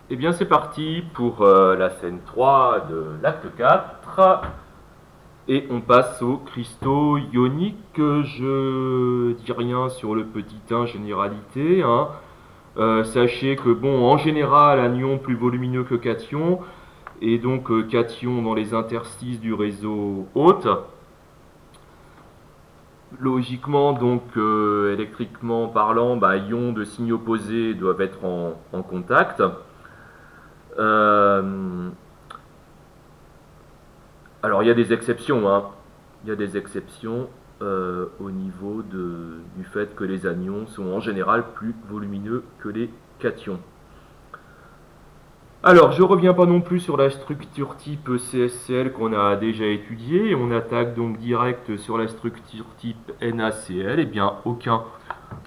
Eh bien, c'est parti pour la scène 3 de l'acte 4. Et on passe aux cristaux ioniques. Je dis rien sur le petit 1 généralité. Sachez que, bon, en général, anion plus volumineux que cation. Et donc, cation dans les interstices du réseau hôte. Logiquement, donc, électriquement parlant, ions de signes opposés doivent être en contact. Euh, Alors il y a des exceptions, hein. Il y a des exceptions au niveau du fait que les anions sont en général plus volumineux que les cations. Alors je ne reviens pas non plus sur la structure type CSCl qu'on a déjà étudiée. On attaque donc direct sur la structure type NaCl. Eh bien aucun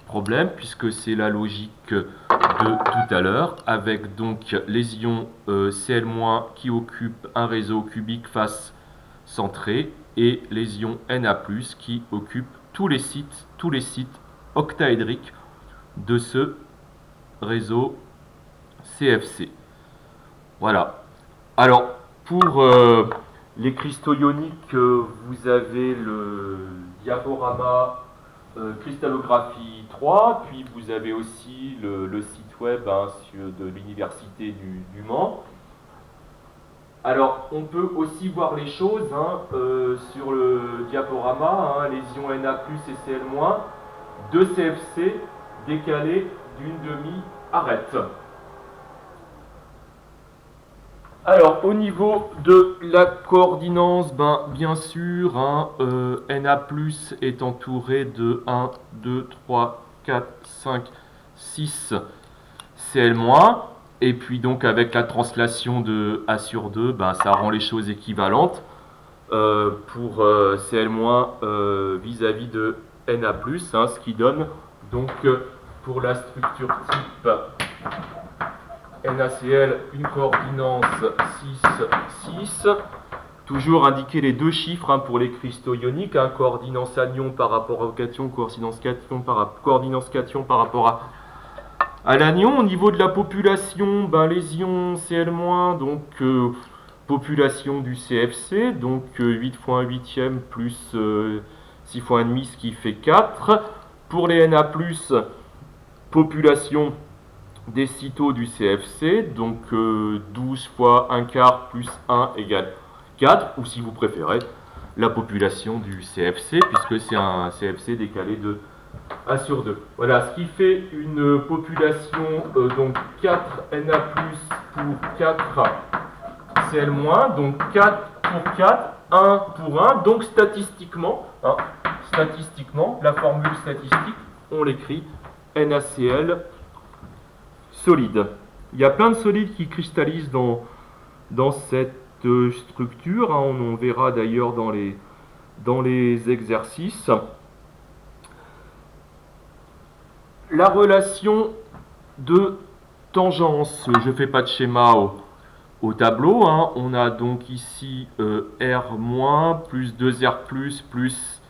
problème puisque c'est la logique de tout à l'heure avec donc les ions Cl- qui occupent un réseau cubique face centré et les ions Na+, qui occupent tous les sites octaédriques de ce réseau CFC. Voilà. Alors, pour les cristaux ioniques, vous avez le diaporama cristallographie 3, puis vous avez aussi le site web de l'université du Mans. Alors, on peut aussi voir les choses sur le diaporama, les ions Na+, et Cl-, 2 CFC décalés d'une demi-arête. Alors, au niveau de la coordinance, bien sûr, Na+, est entouré de 1, 2, 3, 4, 5, 6 Cl-. Et puis donc avec la translation de A sur 2, ça rend les choses équivalentes pour Cl- vis-à-vis de Na+, ce qui donne donc pour la structure type NaCl une coordinance 6, 6. Toujours indiquer les deux chiffres pour les cristaux ioniques, coordinance anion par rapport au cation, coordinance cation par rapport à l'anion. Au niveau de la population, les ions Cl-, donc population du CFC, donc 8 fois 1 huitième plus 6 fois 1,5, ce qui fait 4. Pour les Na+, population des cytos du CFC, donc 12 fois 1 quart plus 1 égale 4, ou si vous préférez, la population du CFC, puisque c'est un CFC décalé de A sur 2. Voilà, ce qui fait une population, donc 4 Na+, pour 4 Cl-, donc 4 pour 4, 1 pour 1, donc statistiquement, la formule statistique, on l'écrit NaCl solide. Il y a plein de solides qui cristallisent dans cette structure, on en verra d'ailleurs dans les exercices. La relation de tangence, je ne fais pas de schéma au tableau, on a donc ici R- plus 2R+, plus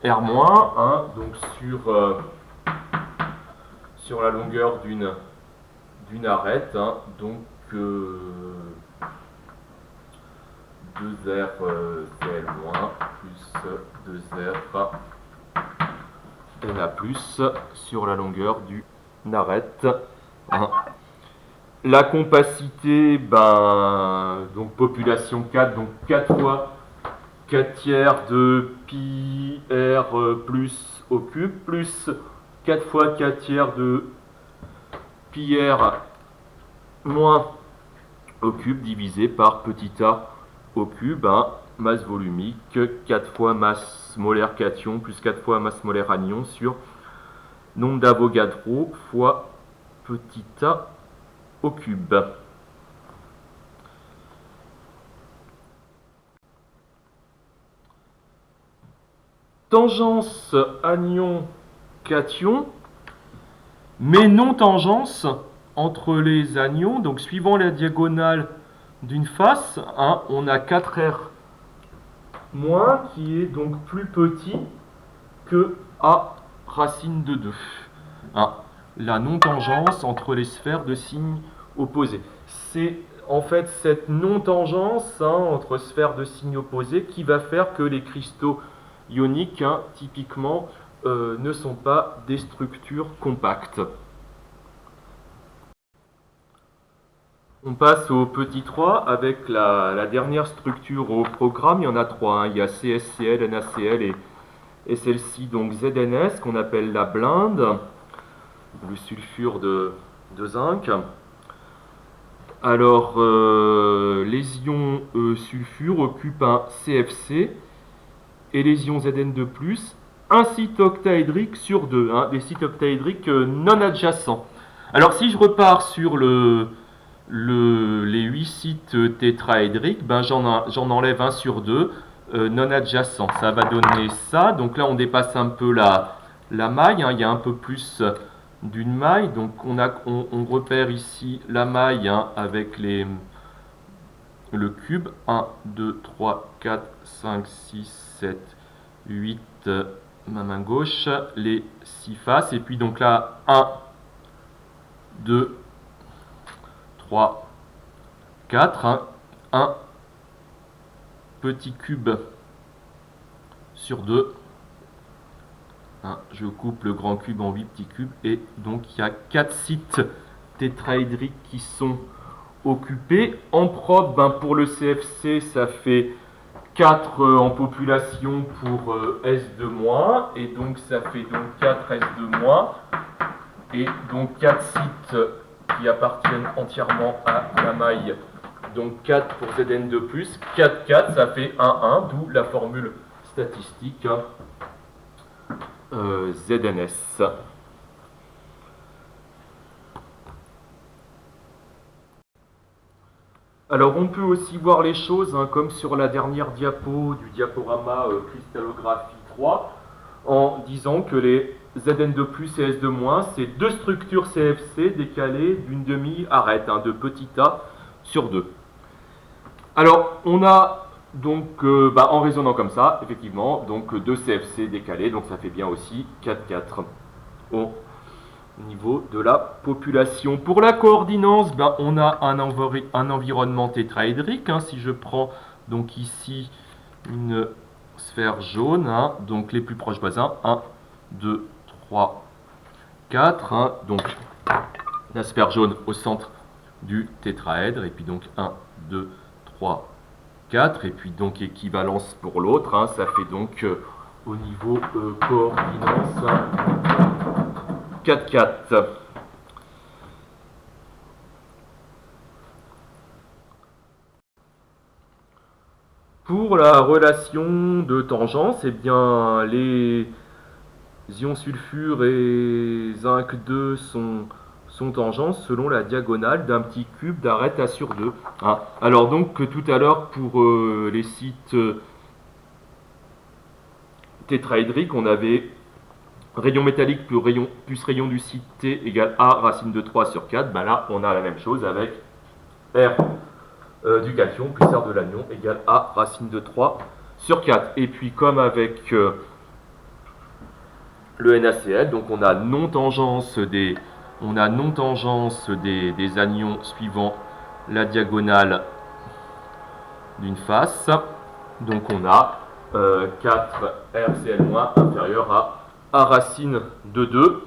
R-, donc sur la longueur d'une arête, donc 2R Cl- plus 2R Na+, sur la longueur d'une arête. La compacité, donc population 4, donc 4 fois 4 tiers de pi r plus au cube, plus 4 fois 4 tiers de pi r moins au cube divisé par petit a au cube, masse volumique, 4 fois masse molaire cation plus 4 fois masse molaire anion sur nombre d'Avogadro fois petit a au cube. Tangence anion cation, mais non tangence entre les anions. Donc suivant la diagonale d'une face, on a 4R- qui est donc plus petit que A racine de 2. La non-tangence entre les sphères de signe opposés. C'est en fait cette non-tangence entre sphères de signes opposés qui va faire que les cristaux ioniques, typiquement, ne sont pas des structures compactes. On passe au petit 3 avec la dernière structure au programme. Il y en a trois. Il y a CSCl, NaCl et celle-ci, donc ZNS, qu'on appelle la blinde, le sulfure de zinc. Alors, les ions sulfure occupent un CFC et les ions Zn2+, un site octaédrique sur deux, des sites octaédriques non adjacents. Alors, si je repars sur les 8 sites tétraédriques, j'en enlève un sur deux non adjacent. Ça va donner ça. Donc là, on dépasse un peu la maille. Il y a un peu plus d'une maille. Donc on repère ici la maille avec le cube. 1, 2, 3, 4, 5, 6, 7, 8, ma main gauche. Les 6 faces. Et puis donc là, 1, 2, 3, 4, un petit cube sur 2. Je coupe le grand cube en 8 petits cubes et donc il y a 4 sites tétraédriques qui sont occupés. En prod, pour le CFC, ça fait 4 en population pour S2-, et donc ça fait donc 4 S2-, et donc 4 sites qui appartiennent entièrement à la maille, donc 4 pour Zn2+, 4, 4, ça fait 1, 1, d'où la formule statistique ZNS. Alors on peut aussi voir les choses comme sur la dernière diapo du diaporama cristallographie 3, en disant que les Zn2+, et S2-, c'est deux structures CFC décalées d'une demi-arête, de petit a sur 2. Alors on a donc, en raisonnant comme ça, effectivement, donc 2 CFC décalés, donc ça fait bien aussi 4, 4 au niveau de la population. Pour la coordinance, on a un environnement tétraédrique. Si je prends donc ici une sphère jaune, donc les plus proches voisins, 1, 2, 3, 4. Donc la sphère jaune au centre du tétraèdre, et puis donc 1, 2, 3, 4, et puis donc équivalence pour l'autre, ça fait donc au niveau coordinance 4, 4. Pour la relation de tangence, bien les ions sulfure et zinc 2 sont tangents selon la diagonale d'un petit cube d'arête A sur 2. Alors donc tout à l'heure pour les sites tétraédriques, on avait rayon métallique plus rayon du site T égale A racine de 3 sur 4. Là on a la même chose avec R du cation plus R de l'anion égale A racine de 3 sur 4. Et puis comme avec le NaCl, donc on a non-tangence des anions suivant la diagonale d'une face. Donc on a 4 RCl- inférieur à A racine de 2.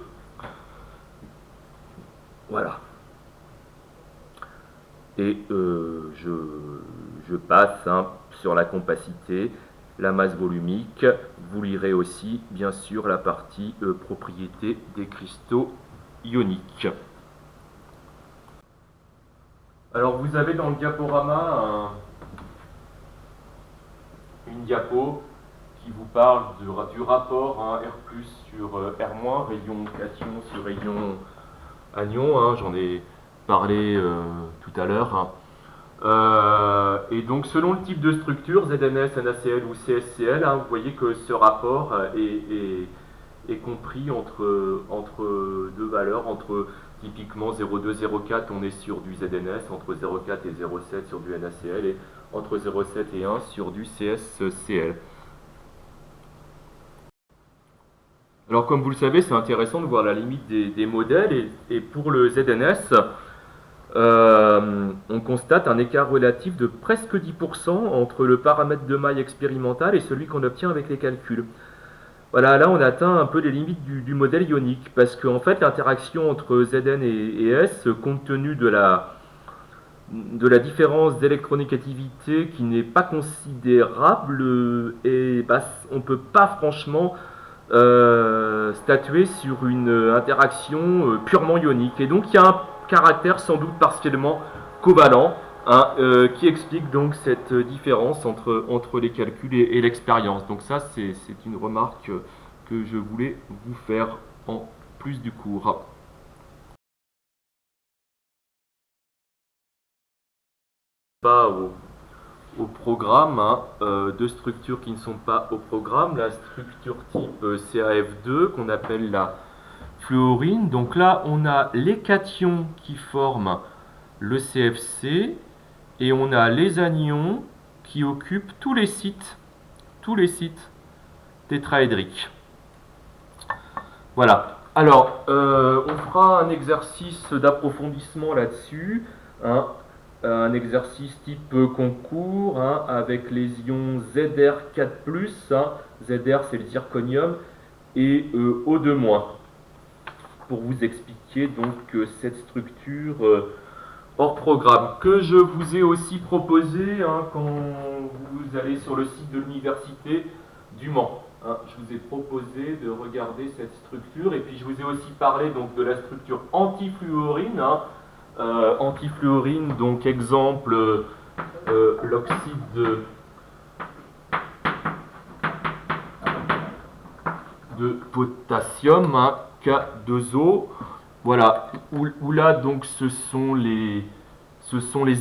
Voilà. Et je passe sur la compacité, la masse volumique. Vous lirez aussi, bien sûr, la partie propriétés des cristaux ioniques. Alors, vous avez dans le diaporama une diapo qui vous parle du rapport R+ sur R-, rayon cation sur rayon anion. J'en ai parlé tout à l'heure. Et donc selon le type de structure, ZNS, NaCl ou CSCl, vous voyez que ce rapport est compris entre deux valeurs, entre typiquement 0,2, 0,4 on est sur du ZNS, entre 0,4 et 0,7 sur du NaCl, et entre 0,7 et 1 sur du CSCl. Alors comme vous le savez, c'est intéressant de voir la limite des modèles, et pour le ZNS, on constate un écart relatif de presque 10% entre le paramètre de maille expérimental et celui qu'on obtient avec les calculs. Voilà, là on atteint un peu les limites du modèle ionique, parce qu'en fait l'interaction entre Zn et S, compte tenu de la différence d'électronégativité qui n'est pas considérable, et bah, on ne peut pas franchement statuer sur une interaction purement ionique. Et donc il y a un caractère sans doute partiellement covalent, hein, qui explique donc cette différence entre les calculs et l'expérience. Donc ça, c'est une remarque que je voulais vous faire en plus du cours. Pas au programme, hein, deux structures qui ne sont pas au programme, la structure type CAF2 qu'on appelle la fluorine. Donc là, on a les cations qui forment le CFC et on a les anions qui occupent tous les sites tétraédriques. Voilà. Alors, on fera un exercice d'approfondissement là-dessus, hein, un exercice type concours, hein, avec les ions ZR4+, hein, ZR c'est le zirconium, et O2-, pour vous expliquer donc cette structure hors programme, que je vous ai aussi proposé, hein, quand vous allez sur le site de l'université du Mans. Hein, je vous ai proposé de regarder cette structure, et puis je vous ai aussi parlé donc de la structure antifluorine. Hein, antifluorine, donc exemple l'oxyde de potassium, hein, K2O. Voilà, où là donc ce sont les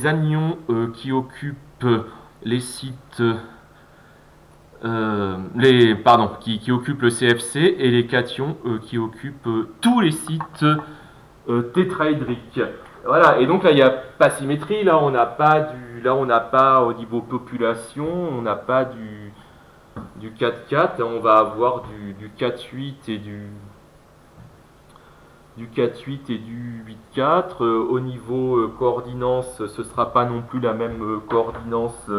anions qui occupent les sites qui occupent le CFC, et les cations qui occupent tous les sites tétraédriques. Voilà, et donc là il n'y a pas symétrie, là on n'a pas au niveau population, on n'a pas du 4-4, on va avoir du 4-8 et du 4-8 et du 8-4. Au niveau coordinance, ce ne sera pas non plus la même coordinance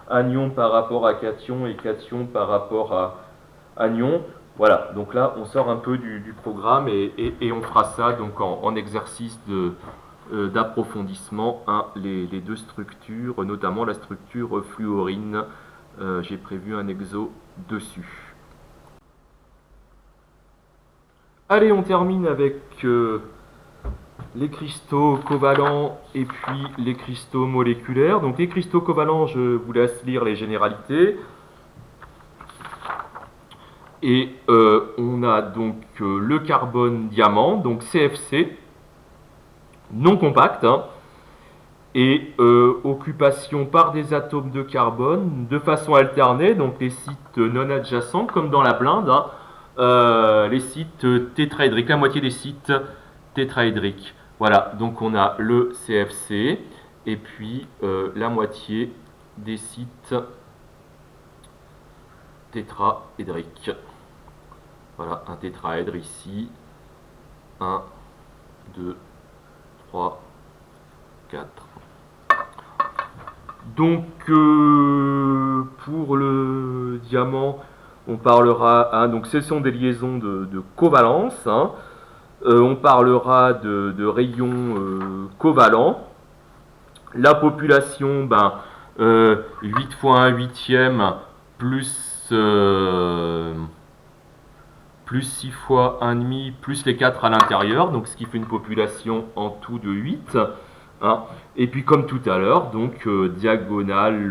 anion par rapport à cation et cation par rapport à anion. Voilà, donc là on sort un peu du programme, et on fera ça donc en exercice d'approfondissement, hein, les deux structures, notamment la structure fluorine. J'ai prévu un exo dessus. Allez, on termine avec les cristaux covalents et puis les cristaux moléculaires. Donc les cristaux covalents, je vous laisse lire les généralités. Et on a donc le carbone diamant, donc CFC, non compact, hein, et occupation par des atomes de carbone de façon alternée, donc les sites non adjacents, comme dans la blinde, hein, les sites tétraédriques, la moitié des sites tétraédriques. Voilà, donc on a le CFC, et puis la moitié des sites tétraédriques. Voilà, un tétraèdre ici. 1, 2, 3, 4. Donc, pour le diamant, on parlera, hein, donc ce sont des liaisons de covalence, hein. On parlera de rayons covalents. La population, 8 fois 1 huitième plus 6 fois 1 demi plus les 4 à l'intérieur, donc ce qui fait une population en tout de 8. Hein. Et puis comme tout à l'heure, donc diagonale,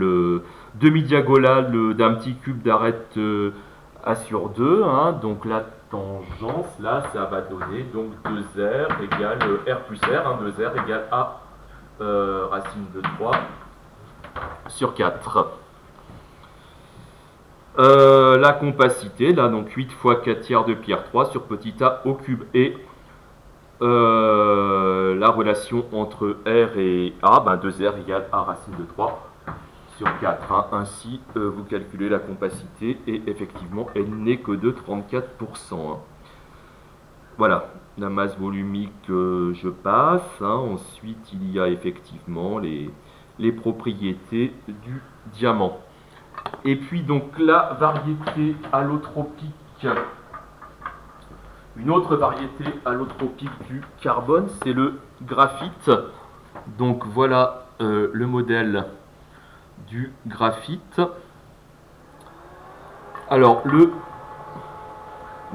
demi-diagonale d'un petit cube d'arête A sur 2. Hein. Donc la tangence, là, ça va donner donc 2R égale R plus R. Hein. 2R égale A racine de 3 sur 4. La compacité, là, donc 8 fois 4 tiers de pi R3 sur petit a au cube. Et la relation entre R et A, 2R égale A racine de 3 sur 4. Hein. Ainsi, vous calculez la compacité, et effectivement, elle n'est que de 34%. Hein. Voilà, la masse volumique, je passe, hein. Ensuite, il y a effectivement les propriétés du diamant. Et puis donc la variété allotropique, une autre variété allotropique du carbone, c'est le graphite. Donc voilà le modèle du graphite. Alors le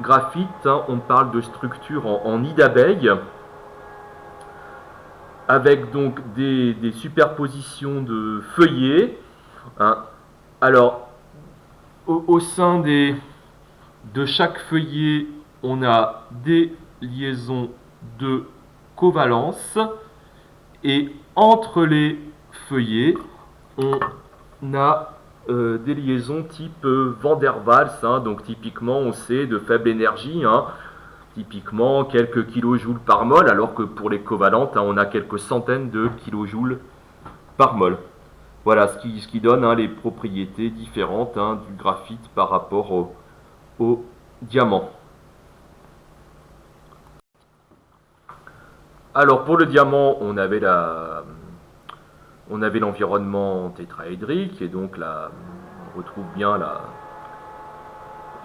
graphite, hein, on parle de structure en nid d'abeille, avec donc des superpositions de feuillets, hein. Alors au sein de chaque feuillet, on a des liaisons de covalence, et entre les feuillets, on a des liaisons type Van der Waals, hein. Donc typiquement, on sait de faible énergie, hein, typiquement quelques kilojoules par mol, alors que pour les covalentes, hein, on a quelques centaines de kilojoules par mol. Voilà ce qui donne, hein, les propriétés différentes, hein, du graphite par rapport au diamant. Alors pour le diamant, on avait l'environnement tétraédrique, et donc là, on retrouve bien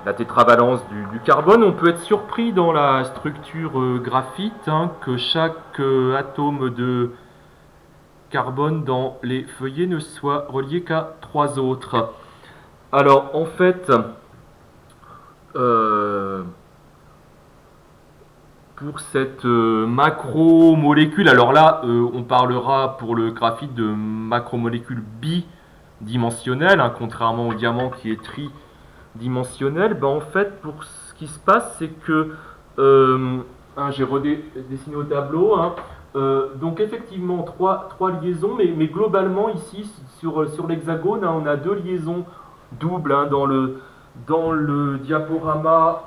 la tétravalence du carbone. On peut être surpris dans la structure graphite, hein, que chaque atome de carbone dans les feuillets ne soit relié qu'à 3 autres. Alors en fait, euh, pour cette macromolécule, alors là, on parlera pour le graphite de macromolécules bidimensionnelles, hein, contrairement au diamant qui est tridimensionnel. Ben, en fait, pour ce qui se passe, c'est que, hein, j'ai redessiné au tableau, hein, donc effectivement, trois liaisons, mais globalement, ici, sur l'hexagone, hein, on a 2 liaisons doubles, hein, dans le diaporama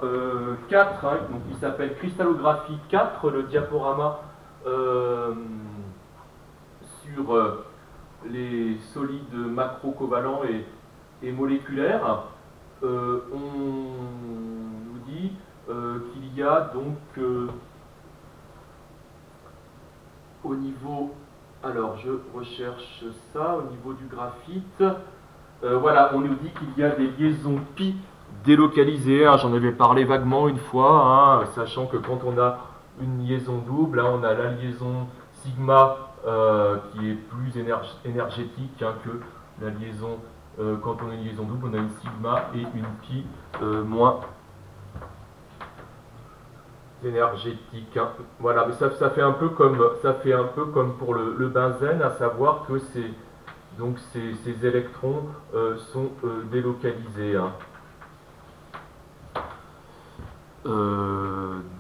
4, hein, donc il s'appelle cristallographie 4, le diaporama sur les solides macrocovalents et moléculaires. On nous dit qu'il y a donc au niveau, alors je recherche ça, au niveau du graphite, voilà, on nous dit qu'il y a des liaisons pi délocalisées, hein, j'en avais parlé vaguement une fois, hein, sachant que quand on a une liaison double, hein, on a la liaison sigma qui est plus énergétique, hein, que la liaison, quand on a une liaison double, on a une sigma et une pi moins énergétique, hein. Voilà, mais ça fait un peu comme pour le benzène, à savoir que donc ces électrons sont délocalisés, hein.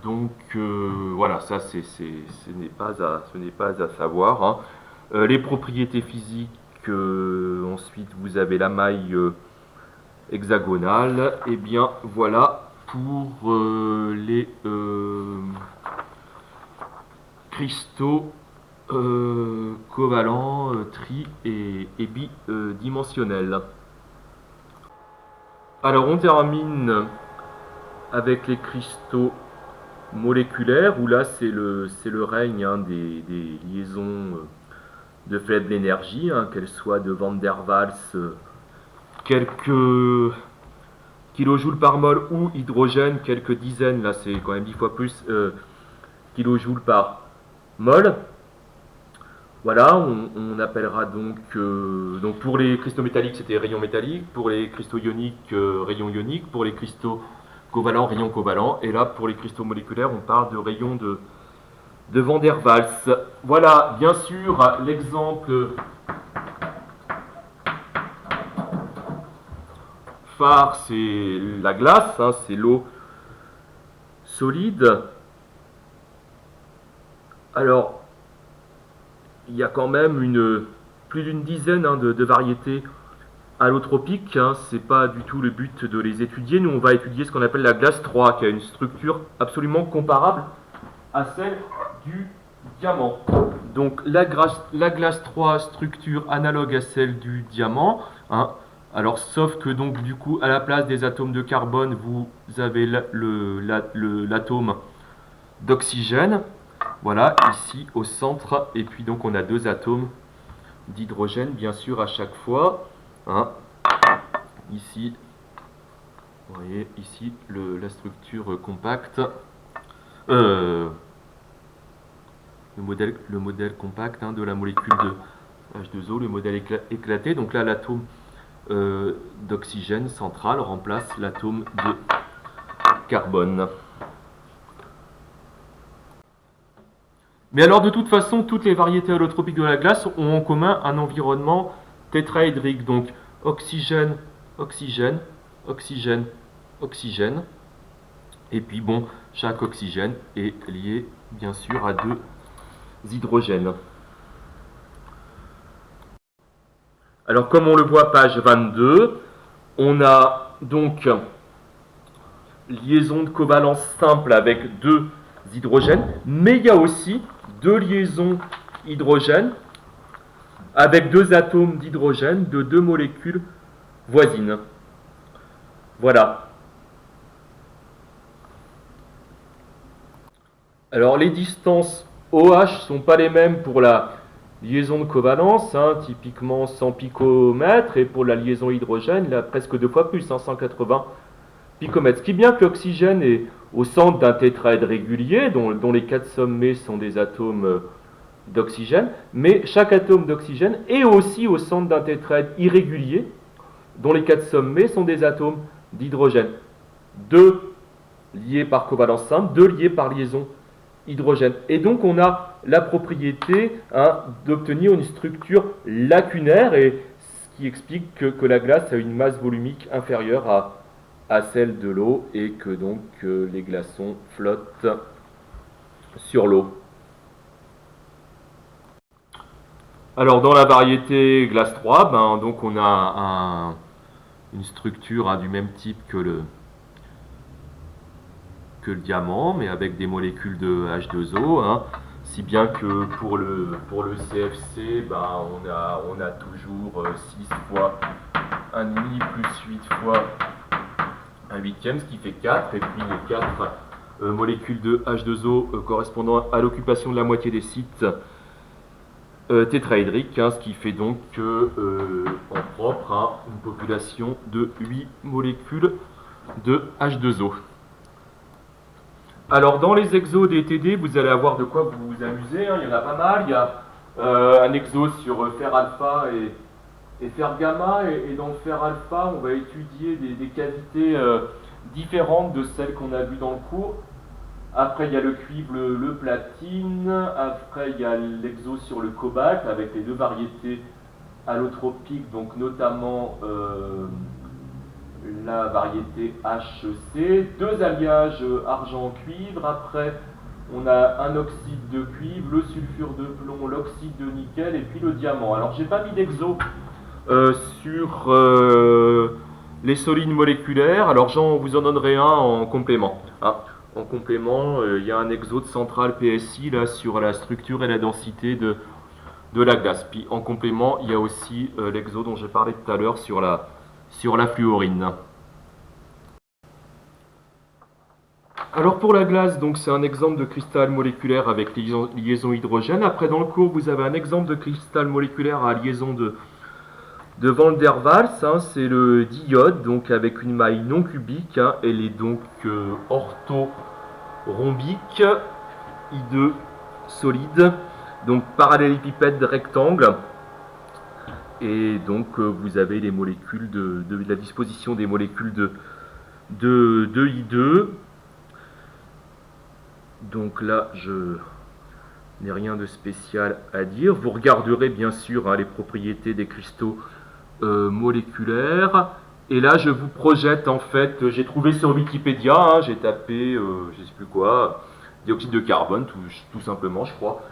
Donc voilà, ça ce n'est pas à savoir, hein. Les propriétés physiques, ensuite vous avez la maille hexagonale, et bien voilà pour les cristaux covalents, tri et bidimensionnels. Alors on termine avec les cristaux moléculaires, où là c'est le règne, hein, des liaisons de faible énergie, hein, qu'elles soient de Van der Waals, quelques kilojoules par mol, ou hydrogène, quelques dizaines, là c'est quand même 10 fois plus, kilojoules par mol. Voilà, on appellera donc pour les cristaux métalliques, c'était rayon métallique, pour les cristaux ioniques, rayon ionique, pour les cristaux covalents, rayon covalent, et là pour les cristaux moléculaires, on parle de rayon de Van der Waals. Voilà, bien sûr, l'exemple phare, c'est la glace, hein, c'est l'eau solide. Alors, il y a quand même plus d'une dizaine, hein, de variétés allotropiques, hein. C'est pas du tout le but de les étudier. Nous, on va étudier ce qu'on appelle la glace 3, qui a une structure absolument comparable à celle du diamant. Donc la glace 3, structure analogue à celle du diamant, hein. Alors sauf que donc du coup à la place des atomes de carbone, vous avez l'atome d'oxygène. Voilà, ici au centre. Et puis donc on a 2 atomes d'hydrogène, bien sûr, à chaque fois. Hein. Ici, vous voyez, ici, la structure compacte. Le modèle compact de la molécule de H2O, le modèle éclaté. Donc là, l'atome d'oxygène central remplace l'atome de carbone. Mais alors, de toute façon, toutes les variétés allotropiques de la glace ont en commun un environnement tétraédrique. Donc, oxygène, oxygène, oxygène, oxygène. Et puis, bon, chaque oxygène est lié, bien sûr, à 2 hydrogènes. Alors, comme on le voit, page 22, on a donc liaison de covalence simple avec 2 hydrogènes, mais il y a aussi 2 liaisons hydrogènes avec 2 atomes d'hydrogène de 2 molécules voisines. Voilà. Alors les distances OH ne sont pas les mêmes pour la liaison de covalence, typiquement 100 picomètres, et pour la liaison hydrogène, là, presque 2 fois plus, 180 picomètres. Ce qui est bien que l'oxygène est au centre d'un tétraèdre régulier, dont les 4 sommets sont des atomes d'oxygène, mais chaque atome d'oxygène est aussi au centre d'un tétraèdre irrégulier, dont les 4 sommets sont des atomes d'hydrogène. 2 liés par covalence simple, 2 liés par liaison hydrogène. Et donc on a la propriété d'obtenir une structure lacunaire, et ce qui explique que la glace a une masse volumique inférieure à celle de l'eau, et que donc les glaçons flottent sur l'eau. Alors dans la variété glace 3, donc on a une structure du même type que le diamant, mais avec des molécules de H2O, si bien que pour le CFC, on a toujours 6 fois 1,5 plus 8 fois 1 huitième, ce qui fait 4, et puis les 4 molécules de H2O correspondant à l'occupation de la moitié des sites tétraédriques, ce qui fait donc en propre une population de 8 molécules de H2O. Alors dans les exos des TD, vous allez avoir de quoi vous amuser, il y en a pas mal. Il y a un exo sur fer alpha et fer gamma, et dans le fer alpha, on va étudier des cavités différentes de celles qu'on a vues dans le cours. Après, il y a le cuivre, le platine. Après, il y a l'exo sur le cobalt avec les 2 variétés allotropiques, donc notamment la variété HC, 2 alliages argent-cuivre. Après, on a un oxyde de cuivre, le sulfure de plomb, l'oxyde de nickel, et puis le diamant. Alors, j'ai pas mis d'exo sur les solides moléculaires. Alors, vous en donnerai un en complément. En complément, il y a un exo de centrale PSI là, sur la structure et la densité de la glace. Puis en complément, il y a aussi l'exo dont j'ai parlé tout à l'heure sur la fluorine. Alors pour la glace, donc c'est un exemple de cristal moléculaire avec liaison hydrogène. Après dans le cours, vous avez un exemple de cristal moléculaire à liaison de Van der Waals, c'est le diode, donc avec une maille non cubique, elle est donc orthorhombique, I2 solide, donc parallélépipède rectangle. Et donc vous avez les molécules de la disposition des molécules de I2. Donc là, je n'ai rien de spécial à dire. Vous regarderez bien sûr les propriétés des cristaux moléculaires. Et là, je vous projette en fait, j'ai trouvé sur Wikipédia, j'ai tapé, je ne sais plus quoi, dioxyde de carbone, tout simplement, je crois.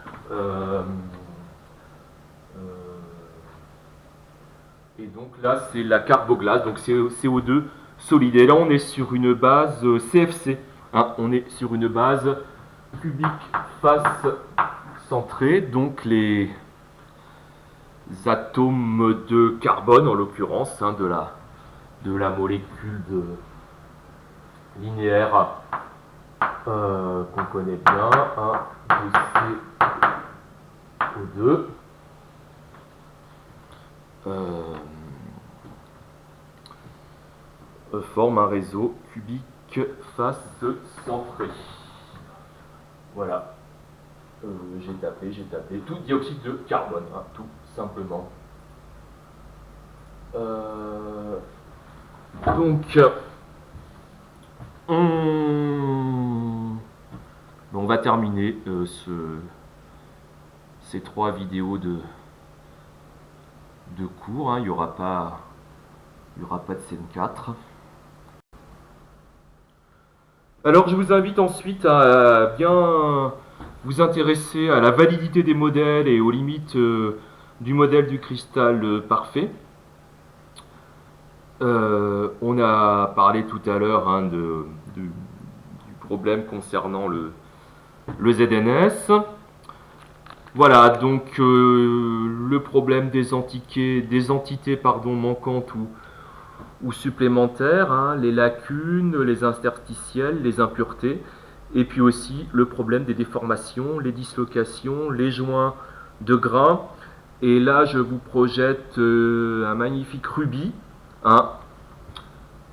Et donc là, c'est la carboglace, donc c'est CO2 solide. Et là, on est sur une base CFC. On est sur une base cubique face centrée, donc les atomes de carbone, en l'occurrence, de la molécule linéaire qu'on connaît bien, 1, 2CO2, forme un réseau cubique face centré. Voilà. J'ai tapé, tout dioxyde de carbone, tout simplement. Donc, on va terminer ces 3 vidéos de cours. Il n'y aura pas de scène 4. Alors, je vous invite ensuite à bien vous intéresser à la validité des modèles et aux limites du modèle du cristal parfait. On a parlé tout à l'heure du problème concernant le ZNS. Voilà, donc le problème des entités manquantes ou supplémentaires, les lacunes, les interstitiels, les impuretés, et puis aussi le problème des déformations, les dislocations, les joints de grains. Et là, je vous projette un magnifique rubis.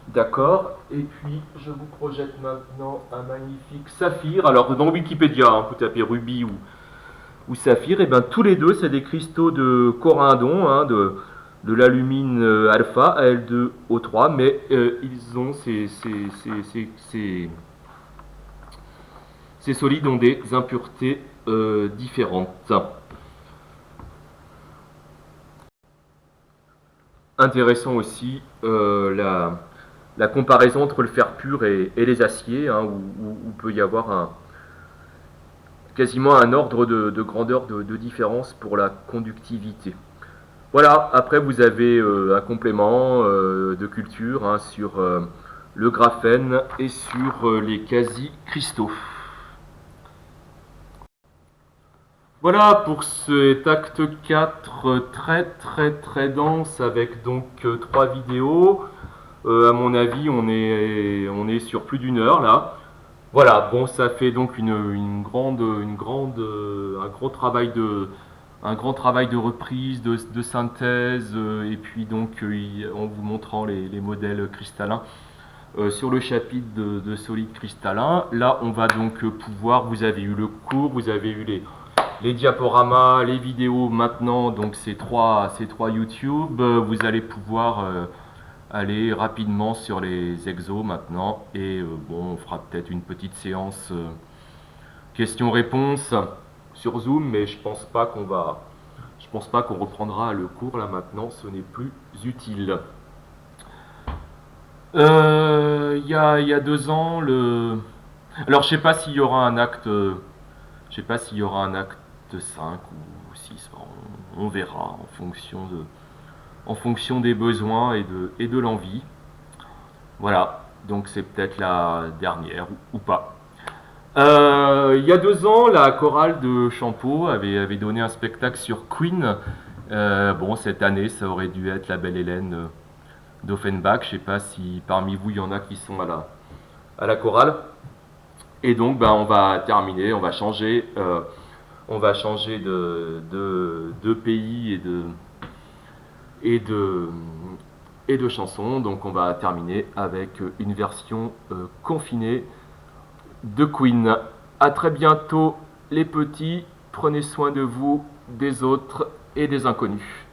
D'accord. Et puis, je vous projette maintenant un magnifique saphir. Alors, dans Wikipédia, vous tapez rubis ou saphir. Et bien, tous les deux, c'est des cristaux de corindon, de l'alumine alpha, Al2O3, mais ils ont ces solides ont des impuretés différentes. Intéressant aussi la comparaison entre le fer pur et les aciers, où peut y avoir quasiment un ordre de grandeur de différence pour la conductivité. Voilà, après vous avez un complément de culture sur le graphène et sur les quasi-cristaux. Voilà pour cet acte 4 très dense avec donc 3 vidéos. À mon avis, on est sur plus d'1 heure là. Voilà, bon, ça fait donc un gros travail de reprise, de synthèse, et puis donc en vous montrant les modèles cristallins sur le chapitre de solides cristallins. Là, on va donc pouvoir, vous avez eu le cours, vous avez eu les diaporamas, les vidéos maintenant, donc ces trois YouTube, vous allez pouvoir aller rapidement sur les exos maintenant, et bon, on fera peut-être une petite séance questions-réponses sur Zoom, mais je pense pas qu'on reprendra le cours là maintenant, ce n'est plus utile. Il y a 2 ans, alors je sais pas s'il y aura un acte, 5 ou 6, on verra en fonction des besoins et de l'envie. Voilà, donc c'est peut-être la dernière ou pas. Il y a 2 ans, la chorale de Champeau avait donné un spectacle sur Queen. Bon, cette année, ça aurait dû être la Belle Hélène d'Offenbach. Je ne sais pas si parmi vous, il y en a qui sont à la chorale. Et donc, on va terminer, on va changer de pays et de chansons. Donc, on va terminer avec une version confinée de Queen. A très bientôt les petits, prenez soin de vous, des autres et des inconnus.